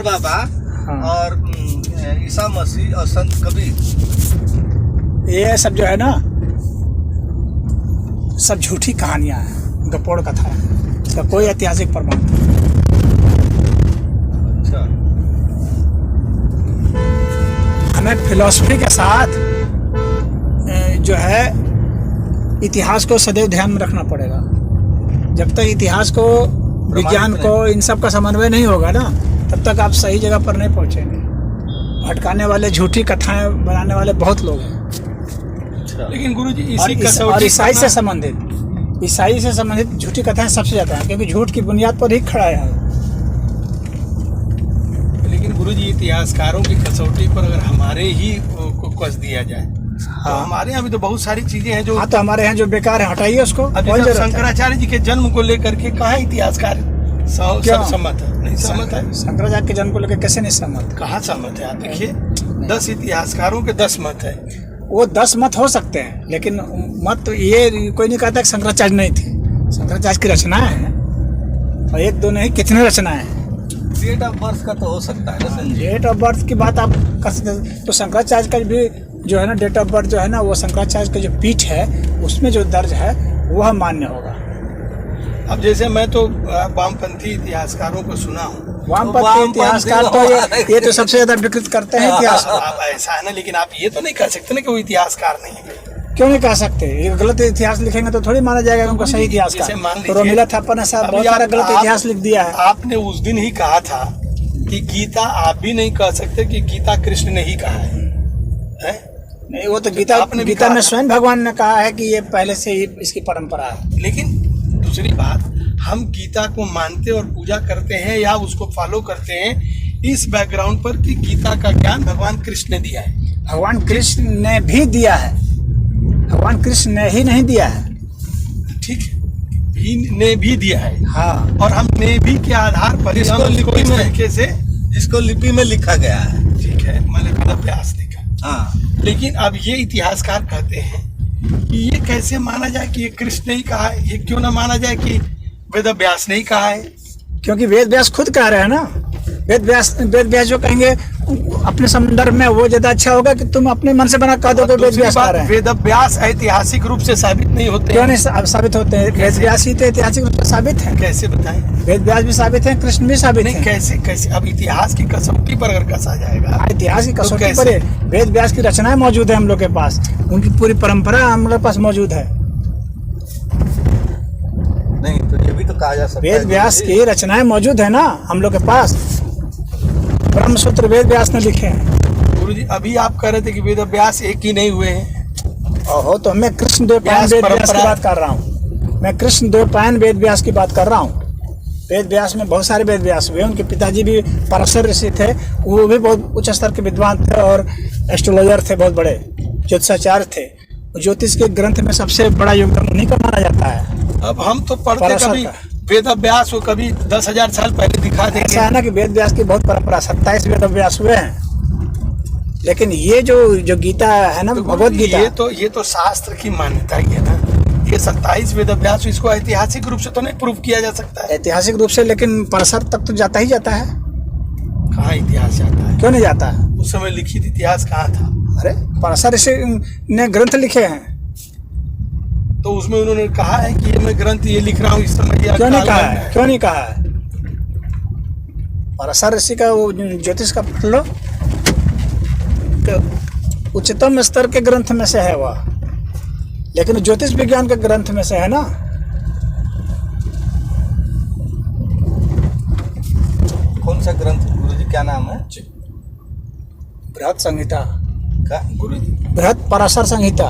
बाबा हाँ। और ईसा मसीह और संत कबीर, ये सब जो है ना, सब झूठी कहानियां हैं, गपोड़ कथा है, इसका कोई ऐतिहासिक प्रमाण नहीं। अच्छा, हमें फिलॉसफी के साथ जो है इतिहास को सदैव ध्यान में रखना पड़ेगा। जब तक इतिहास को, विज्ञान को, इन सब का समन्वय नहीं होगा ना, तब तक आप सही जगह पर नहीं पहुंचेंगे। भटकाने वाले, झूठी कथाएं बनाने वाले बहुत लोग हैं। अच्छा। लेकिन गुरुजी और ईसाई से संबंधित झूठी कथाएं सबसे ज्यादा हैं, क्योंकि झूठ की बुनियाद पर ही खड़ा है। लेकिन गुरुजी इतिहासकारों की कसौटी पर अगर हमारे ही को कस दिया जाए तो हमारे यहाँ भी तो बहुत सारी चीजें हैं जो, हाँ, तो हमारे यहाँ जो बेकार है हटाइए उसको। अब जैसे शंकराचार्य जी के जन्म को लेकर के कहाँ इतिहासकार सब सहमत है? नहीं सहमत है। शंकराचार्य के जन्म को लेकर कैसे नहीं सहमत? कहाँ सहमत है? आप देखिए 10 इतिहासकारों के 10 मत है। वो 10 मत हो सकते हैं, लेकिन मत तो ये कोई नहीं कहता कि शंकराचार्य नहीं थे। शंकराचार्य की रचनाएं हैं, और एक दो नहीं, कितने रचनाएं हैं। डेट ऑफ बर्थ का तो हो सकता है ना संजय? डेट ऑफ बर्थ की बात आप कर सकते हैं, तो शंकराचार्य का भी जो है ना, डेट ऑफ बर्थ जो है ना, वो शंकराचार्य का जो पीठ है उसमें जो दर्ज है वह मान्य होगा। अब जैसे मैं तो वामपंथी इतिहासकारों को सुना हूँ। वामपंथी इतिहासकार तो ये तो सबसे ज्यादा विकृत करते हैं इतिहास। आप ऐसा है ना, लेकिन आप ये तो नहीं कह सकते ना कि वो इतिहासकार नहीं है। क्यों नहीं कह सकते? ये गलत इतिहास लिखेंगे तो थोड़ी माना जाएगा उनको सही इतिहास का। तो रोमिला थापा ने साहब बहुत सारा गलत इतिहास लिख दिया है। आपने उस दिन ही कहा था कि गीता आप भी नहीं कह सकते कि गीता कृष्ण ने ही कहा है? नहीं, वो तो गीता में स्वयं भगवान ने कहा है कि ये पहले से ही इसकी परंपरा है। लेकिन दूसरी बात, हम गीता को मानते और पूजा करते हैं या उसको फॉलो करते हैं इस बैकग्राउंड पर कि गीता का ज्ञान भगवान कृष्ण ने दिया है। भगवान कृष्ण ने भी दिया है, भगवान कृष्ण ने ही नहीं दिया है। ठीक है, ने भी दिया है। हाँ, और हम ने भी के आधार पर इसको लिपि में तरीके से, जिसको लिपि में लिखा गया है। ठीक है, मैंने अभ्यास लिखा। हाँ, लेकिन अब ये इतिहासकार कहते हैं कि ये कैसे माना जाए कि ये कृष्ण ने ही कहा है? ये क्यों ना माना जाए कि वेद व्यास ने ही कहा है? क्योंकि वेद व्यास खुद कह रहे हैं ना। वेद व्यास जो कहेंगे अपने संदर्भ में वो ज्यादा अच्छा होगा कि तुम अपने मन से बना कह दो कि वेद व्यास कह रहे हैं। वेद व्यास ऐतिहासिक रूप से साबित नहीं होते। क्यों नहीं साबित होते हैं? वेद व्यास ही तो ऐतिहासिक रूप से साबित है। कैसे बताएं? वेद व्यास भी साबित है, कृष्ण भी साबित नहीं, है। कैसे कैसे? अब इतिहास की कसौटी पर अगर कसा जाएगा, इतिहास की कसौटी कैसे? पर वेद व्यास की रचनाएं मौजूद है हम लोग के पास, उनकी पूरी परंपरा हम लोग के पास मौजूद है। नहीं तो ये भी तो कहा जा सकता है वेद व्यास की रचनाएं मौजूद है ना हम लोग के पास। ब्रह्मसूत्र वेद व्यास ने लिखे हैं। गुरुजी अभी आप कह रहे थे कि वेद व्यास एक ही नहीं हुए हैं। ओहो, तो मैं कृष्णदेवपायन वेद व्यास की बात कर रहा हूँ। मैं कृष्णदेवपायन वेद व्यास की बात कर रहा हूँ। वेद व्यास में बहुत सारे वेद व्यास हुए। उनके पिताजी भी पराशर ऋषि थे, वो भी बहुत उच्च स्तर के विद्वान थे और एस्ट्रोलॉजर थे, बहुत बड़े ज्योतिषाचार्य थे। ज्योतिष के ग्रंथ में सबसे बड़ा योगदान उन्हीं का माना जाता है। अब हम तो पढ़ते कभी वेद व्यास को कभी 10,000 साल पहले दिखा देंगे। ऐसा है ना कि वेद व्यास की बहुत परंपरा, 27 वेद व्यास हुए हैं। लेकिन ये जो गीता है ना, भगवत गीता, ये तो शास्त्र की मान्यता ही है ना। ये 27 वेद व्यास, इसको ऐतिहासिक रूप से तो नहीं प्रूव किया जा सकता है। ऐतिहासिक रूप से, लेकिन परसर तक तो जाता ही जाता है। कहाँ इतिहास जाता है? क्यों नहीं जाता है? उस समय लिखित इतिहास कहाँ था? अरे परसर ऋषि ने ग्रंथ लिखे हैं, तो उसमें उन्होंने कहा है कि ये मैं ग्रंथ ये लिख रहा हूँ इस समय। क्यों नहीं कहा है? क्यों नहीं कहा है? परसर ऋषि का वो ज्योतिष का पढ़ लो, उच्चतम स्तर के ग्रंथ में से है वह, लेकिन ज्योतिष विज्ञान के ग्रंथ में से है ना। कौन सा ग्रंथ गुरुजी, क्या नाम है? बृहत संहिता का गुरुजी, बृहत पराशर संहिता।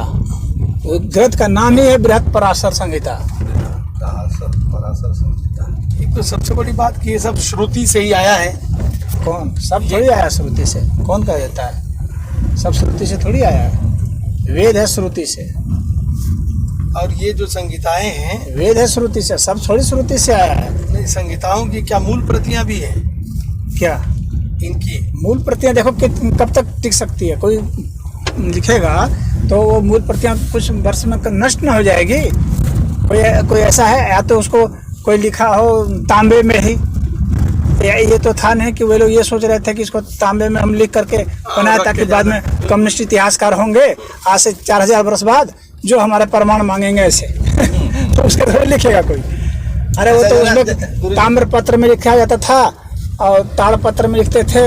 ग्रंथ का नाम ही है बृहत पराशर संहिता। पराशर संहिता। एक तो सबसे बड़ी बात कि ये सब श्रुति से ही आया है। कौन? सब थोड़ी आया श्रुति से। कौन कह देता है? सब श्रुति से थोड़ी आया है। वेद है श्रुति से। और ये जो संहिताएं हैं, वेद है श्रुति से, सब थोड़ी श्रुति से आया है। नहीं, संहिताओं की क्या मूल प्रतियां भी है? क्या इनकी मूल प्रतियां देखो कि कब तक टिक सकती है? कोई लिखेगा तो वो मूल प्रतियां कुछ वर्ष में नष्ट न हो जाएगी। कोई ऐसा है, या तो उसको कोई लिखा हो तांबे में ही, ये तो था नहीं कि वे लोग ये सोच रहे थे कि इसको तांबे में हम लिख करके बनाए रख ताकि के बाद में कम्युनिस्ट इतिहासकार होंगे आज से 4000 वर्ष बाद जो हमारे प्रमाण मांगेंगे ऐसे तो उसके थोड़ी लिखेगा कोई। अरे वो तो उसमें ताम्र पत्र में लिखा जाता था और ताड़ पत्र में लिखते थे,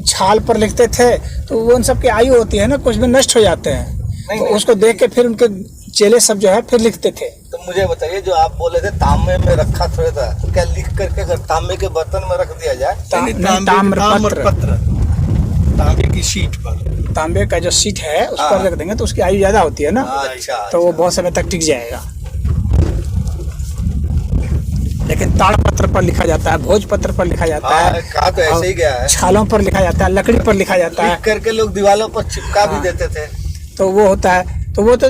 छाल पर लिखते थे, तो वो उन सब की आयु होती है ना, कुछ भी नष्ट हो जाते हैं, तो उसको देख के फिर उनके चेले सब जो है फिर लिखते थे। तो मुझे बताइए, जो आप बोले थे तांबे में रखा थोड़ा था, तो क्या लिख करके अगर तांबे के बर्तन में रख दिया जाए? ताम्रपत्र, तांबे की शीट पर, तांबे का जो सीट है उस पर रख देंगे तो उसकी आयु ज्यादा होती है ना, अच्छा, तो वो बहुत समय तक टिक जाएगा। लेकिन ताड़ पत्र पर लिखा जाता है, भोज पत्र पर लिखा जाता है, कहा तो ऐसे ही गया है, छालों पर लिखा जाता है, लकड़ी पर लिखा जाता है, लिख करके लोग दीवारों पर चिपका भी देते थे। तो वो होता है, तो वो तो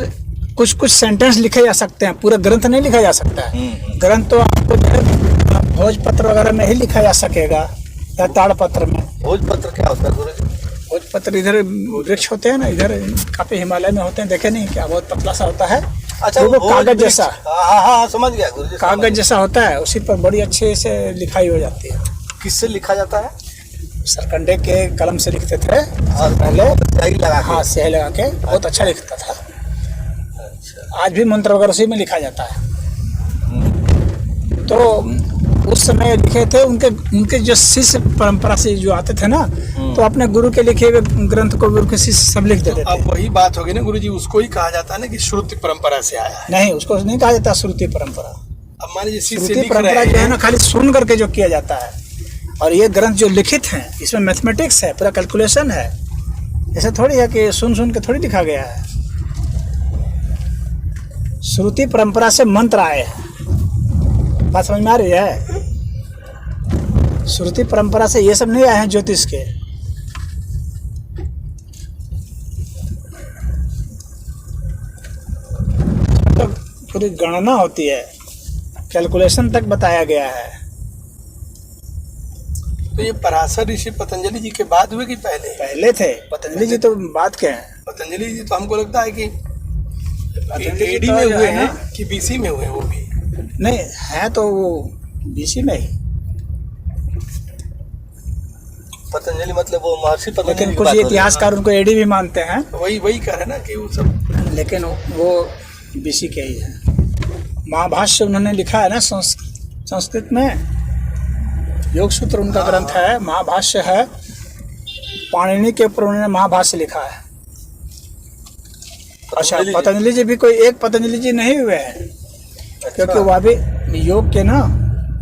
कुछ कुछ सेंटेंस लिखे जा सकते हैं, पूरा ग्रंथ नहीं लिखा जा सकता है। ग्रंथ तो आपको जो है भोज पत्र वगैरह में ही लिखा जा सकेगा या ताड़ पत्र में। भोज पत्र क्या होता है गुरुजी? भोज पत्र इधर वृक्ष होते हैं ना, इधर काफी हिमालय में होते हैं, देखे नहीं क्या, बहुत पतला सा होता है। अच्छा, वो भोज कागज वृक्ष, जैसा, हाँ समझ गया गुरुजी, कागज जैसा होता है, उसी पर बड़ी अच्छे से लिखाई हो जाती है। किससे लिखा जाता है? सरकंडे के कलम से लिखते थे और पहले, स्याही लगा के? हाँ स्याही लगा के, बहुत अच्छा लिखता था। आज भी मंत्र वगैरह उसी में लिखा जाता है। तो उस समय लिखे थे उनके जो शिष्य परंपरा से जो आते थे ना, तो अपने गुरु के लिखे हुए ग्रंथ को गुरु के शिष्य सब लिख देते थे। अब वही बात होगी ना गुरुजी, उसको ही कहा जाता है ना कि श्रुति परंपरा से आया है। नहीं, उसको नहीं कहा जाता श्रुति परंपरा। अब मान लीजिए शिष्य श्रुति लिख परंपरा रहे जो है हैं ना, खाली सुन करके जो किया जाता है, और ये ग्रंथ जो लिखित हैं इसमें मैथमेटिक्स है, पूरा कैलकुलेशन है, ऐसा थोड़ी है कि सुन के थोड़ी लिखा गया है। श्रुति परंपरा से मंत्र आए हैं, बात समझ में आ रही है? श्रुति परंपरा से ये सब नहीं आए हैं ज्योतिष के। तो पूरी गणना होती है, कैलकुलेशन तक बताया गया है। तो ये पराशर ऋषि पतंजलि जी के बाद हुए कि पहले? पहले थे पतंजलि जी, तो बात क्या है। पतंजलि जी तो हमको लगता है कि पतंजलि जी एडी तो में जो हुए है हैं ना, कि बीसी में हुए वो भी? नहीं है तो वो बीसी में ही, पतंजलि मतलब वो महर्षि पतंजलि लेकिन की कुछ बात हो रही है। इतिहासकार उनको एडी भी मानते हैं, वही कह रहे ना कि वो सब, लेकिन वो बीसी के ही है। महाभाष्य उन्होंने लिखा है ना संस्कृत में, योग सूत्र उनका ग्रंथ है, महाभाष्य है, पाणिनि के ऊपर उन्होंने महाभाष्य लिखा है। अच्छा, पतंजलि जी भी कोई एक पतंजलि जी नहीं हुए हैं, क्योंकि वह भी योग के ना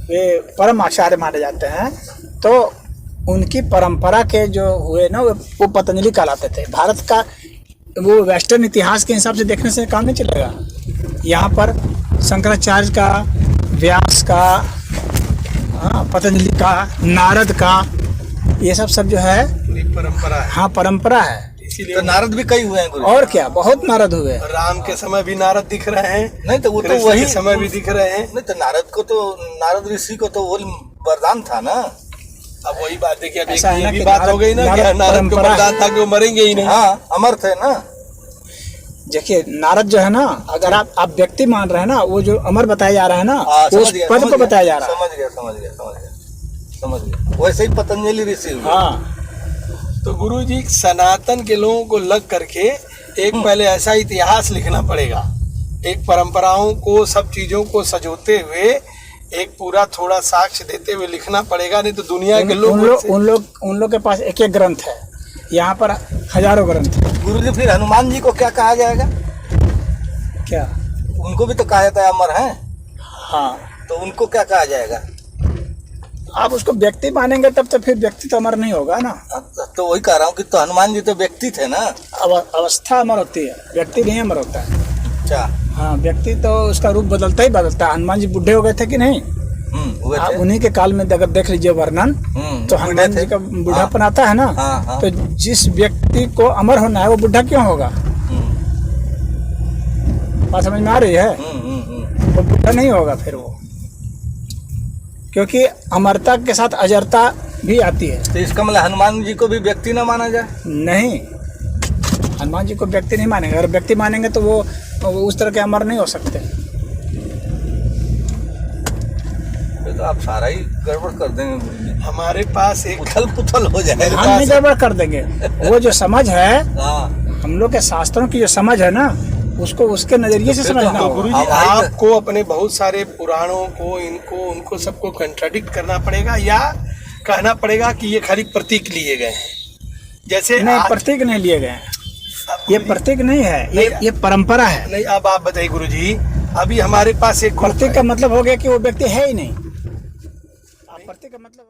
वे परम आचार्य माने जाते हैं, तो उनकी परंपरा के जो हुए ना वो पतंजलि कहलाते थे। भारत का वो वेस्टर्न इतिहास के हिसाब से देखने से काम नहीं चलेगा। यहाँ पर शंकराचार्य का, व्यास का, पतंजलि का, नारद का, ये सब जो है पूरी परंपरा है। हाँ परंपरा है। इसीलिए तो नारद भी कई हुए हैं गुरु? और क्या, बहुत नारद हुए। राम के समय भी नारद दिख रहे हैं, नहीं तो वो तो कृष्ण वही के समय भी दिख रहे हैं। नहीं तो नारद ऋषि को तो वो वरदान था ना। अब वही बात देखिए, अब ऐसा है ये ना भी कि बात हो गई ना कि नारद नारद को परंपरा वरदान था कि वो मरेंगे ही नहीं। हाँ, अमर थे ना। देखिए नारद जो है ना, अगर आप व्यक्ति मान रहे हैं ना, वो जो अमर बताया जा रहा है ना, वो उस पद को बताया जा रहा है। समझ गया। वैसे ही पतंजलि ऋषि हुए। हाँ, तो गुरुजी सनातन के लोगों को लग करके एक पहले ऐसा इतिहास लिखना पड़ेगा, एक परंपराओं को, सब चीजों को सजोते हुए एक पूरा थोड़ा साक्ष्य देते हुए लिखना पड़ेगा, नहीं तो दुनिया के लोग उन लोग के पास एक एक ग्रंथ है, यहाँ पर हजारों ग्रंथ है। गुरुजी फिर हनुमान जी को क्या कहा जाएगा? क्या? उनको भी तो कहा जाता है अमर हैं। हाँ, तो उनको क्या कहा जाएगा? आप उसको व्यक्ति मानेंगे तब तो फिर व्यक्ति तो अमर नहीं होगा ना। तो वही कह रहा हूँ कि तो हनुमान जी तो व्यक्ति थे ना। अवस्था अमर होती है, व्यक्ति नहीं अमर होता है। अच्छा। हाँ, व्यक्ति तो उसका रूप बदलता ही बदलता है। हनुमान जी बुढ़े हो गए थे कि नहीं? हुए थे। उन्हीं के काल में अगर देख लीजिए वर्णन, तो हनुमान जी का बुढ़ापन आता है ना। हाँ। तो जिस व्यक्ति को अमर होना है वो बुढ़ा क्यों होगा? बात समझ में आ रही है? वो बुढ़ा नहीं होगा फिर वो, क्योंकि अमरता के साथ अजरता भी आती है। तो इसका मतलब हनुमान जी को भी व्यक्ति न माना जाए? नहीं, हनुमान जी को व्यक्ति नहीं मानेंगे। अगर व्यक्ति मानेंगे तो वो उस तरह के अमर नहीं हो सकते। तो आप सारा ही गड़बड़ कर देंगे गुरुजी। हमारे पास एक उथल पुथल हो जाएगा। हम नहीं गड़बड़ कर देंगे। वो जो समझ है, हाँ हम लोग के शास्त्रों की जो समझ है ना, उसको उसके नजरिए से समझना तो होगा। गुरुजी हमारी- आपको अपने बहुत सारे पुराणों को इनको उनको सबको कंट्राडिक्ट करना पड़ेगा, या कहना पड़ेगा कि ये खाली प्रतीक लिए गए हैं। जैसे नहीं, आज- प्रतीक नहीं लिए गए हैं। अब ये गुरुजी- प्रतीक नहीं है, नहीं, ये परंपरा है। नहीं, अब आप बताइए गुरुजी, अभी हमारे पास एक ग्रुप प्रतीक है। का मतलब हो गया कि वो व्यक्ति है ही नहीं। प्रतीक का मतलब